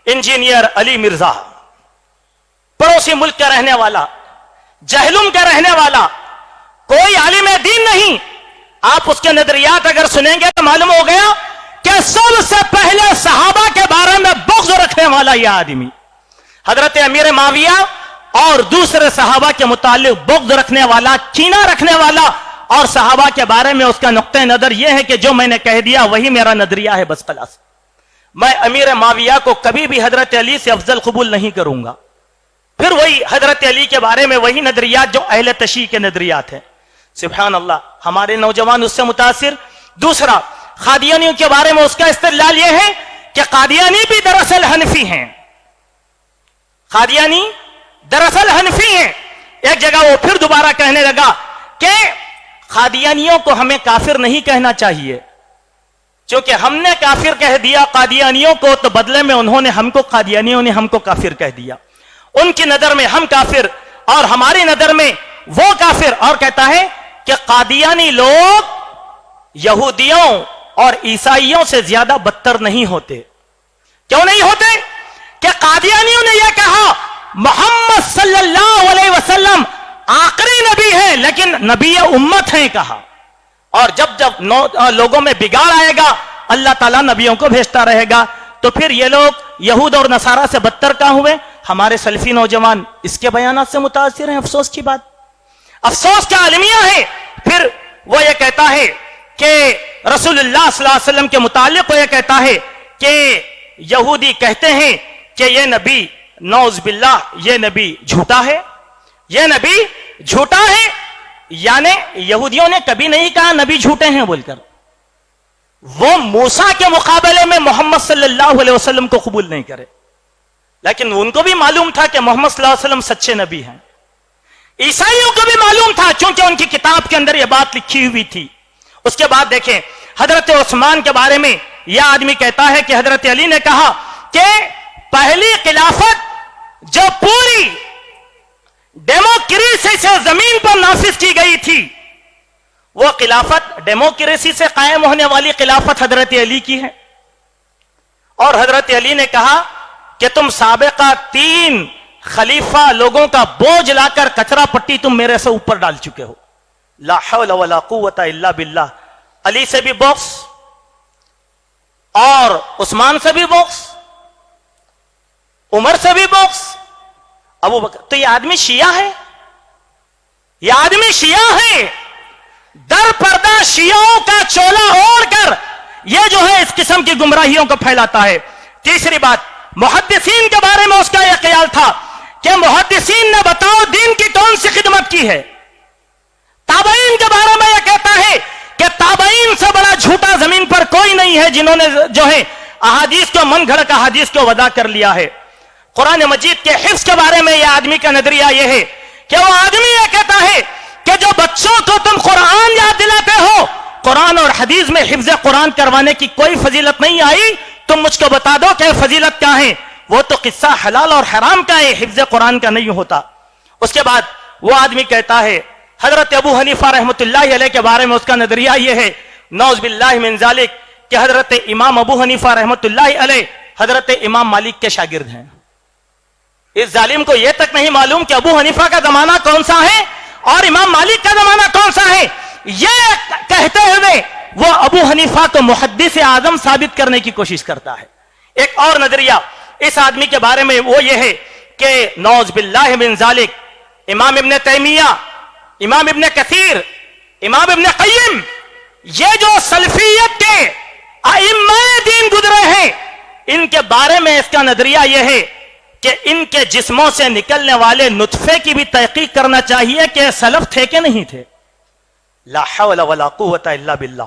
Engineer Ali Mirza, पड़ोसी मुल्क का रहने वाला, जहलुम का रहने वाला, कोई आलिम दीन नहीं। आप उसके नजरियात अगर सुनेंगे तो मालूम हो गया कि सबसे पहले सहाबा के बारे में बुग़्ज़ रखने वाला यह आदमी हजरत अमीर माविया और दूसरे सहाबा के मुतालिक बुग़्ज़ रखने वाला, कीना रखने वाला, और सहाबा के बारे में उसका नुक्ते नजर यह है कि जो मैंने कह दिया वही मेरा नजरिया है, बस खलास। मैं अमीर माविया को कभी भी हजरत अली से अफजल कबूल नहीं करूंगा। फिर वही हजरत अली के बारे में वही नजरियात जो अहले तशय्युअ के नजरियात हैं। सुभान अल्लाह, हमारे नौजवान उससे मुतासिर। दूसरा, कादियानियों के बारे में उसका इस्तेदलाल यह है कि कादियानी भी दरअसल हनफी हैं। कादियानी दरअसल हनफी हैं। एक जगह वो फिर दोबारा कहने लगा कि कादियानियों को हमें काफिर नहीं कहना चाहिए, क्योंकि हमने काफिर कह दिया कादियानियों को तो बदले में उन्होंने हमको, कादियानियों ने हमको काफिर कह दिया। उनकी नजर में हम काफिर और हमारी नजर में वो काफिर। और कहता है कि कादियानी लोग यहूदियों और ईसाइयों से ज्यादा बदतर नहीं होते। क्यों नहीं होते? कि कादियानियों ने यह कहा मोहम्मद सल्लल्लाहु अलैहि वसल्लम आखिरी नबी है लेकिन नबी उम्मत है कहा। और जब जब लोगों में बिगाड़ आएगा अल्लाह ताला नबियों को भेजता रहेगा। तो फिर ये लोग यहूद और नसारा से बदतर कहां हुए? हमारे सल्फी नौजवान इसके बयानात से मुतासिर हैं। अफसोस की बात, अफसोस का अलमिया है। फिर वो ये कहता है कि रसूलुल्लाह सल्लल्लाहु अलैहि वसल्लम के मुतालिक वो ये कहता है कि यहूदी कहते हैं कि ये नबी, नौज बिल्लाह, ये नबी झूठा है, ये नबी झूठा है। यानी यहूदियों ने कभी नहीं कहा नबी झूठे हैं बोलकर। वो मूसा के मुकाबले में मोहम्मद सल्लल्लाहु अलैहि वसल्लम को कबूल नहीं करे, लेकिन उनको भी मालूम था कि मोहम्मद सल्लल्लाहु अलैहि वसल्लम सच्चे नबी हैं। ईसाइयों को भी मालूम था, क्योंकि उनकी किताब के अंदर यह बात लिखी हुई थी। उसके बाद देखें हजरत उस्मान के बारे में यह आदमी कहता है कि हजरत अली ने कहा कि पहली खिलाफत जो पूरी डेमोक्रेसी से जमीन पर नाफिज की गई थी, वो खिलाफत डेमोक्रेसी से कायम होने वाली खिलाफत हजरत अली की है। और हजरत अली ने कहा कि तुम साबिका 3 खलीफा लोगों का बोझ लाकर कचरा पट्टी तुम मेरे से ऊपर डाल चुके हो। ला हौला वला कुव्वता इल्ला बिल्लाह। अली से भी बॉक्स और उस्मान से भी बॉक्स, उमर से भी बॉक्स, अबू बकर। तो यह आदमी शिया है, यह आदमी शिया है। दर पर्दा शियाओं का चोला ओढ़कर यह जो है इस किस्म की गुमराहियों को फैलाता है। तीसरी बात, मुहद्दिसीन के बारे में उसका यह ख्याल था कि मुहद्दिसीन ने बताओ दीन की कौन सी खिदमत की है। ताबईन के बारे में यह कहता है कि ताबईन से बड़ा झूठा जमीन पर कोई नहीं है, जिन्होंने जो है अहादीस को, मन घड़त अहादीस को वदा कर लिया है। कुरान मजीद के हिफ्ज के बारे में यह आदमी का नजरिया यह है कि वो आदमी यह कहता है कि जो बच्चों को तुम कुरान याद दिलाते हो, कुरान और हदीस में हिफ्ज कुरान करवाने की कोई फजीलत नहीं आई, तुम मुझको बता दो कि फजीलत क्या है। वो तो किस्सा हलाल और हराम का है, हिफ्ज कुरान का नहीं होता। उसके बाद वो आदमी कहता है हजरत अबू हनीफा रहमतुल्लाहि अलैह के बारे में उसका नजरिया यह है, नौज बिल्लाहि मिन जालिक, कि हजरत इमाम अबू हनीफा रहमतुल्लाहि अलैह हजरत इमाम मालिक के शागिर्द हैं। इस जालिम को यह तक नहीं मालूम कि अबू हनीफा का जमाना कौन सा है और इमाम मालिक का जमाना कौन सा है। यह कहते हुए वो अबू हनीफा को मुहद्दिस आजम साबित करने की कोशिश करता है। एक और नजरिया इस आदमी के बारे में वो ये है कि नौज बिल्लाहि मिन जालिक, इमाम इब्न तैमिया, इमाम इब्न कसीर, इमाम इब्न क़य्यिम, ये जो सल्फियत के अइम्माए दीन गुजरे हैं, इनके बारे में इसका नजरिया यह है कि इनके जिस्मों से निकलने वाले नुतफे की भी तहकीक करना चाहिए कि सलफ थे कि नहीं थे। ला हौला वला कुव्वता इल्ला बिल्लाह।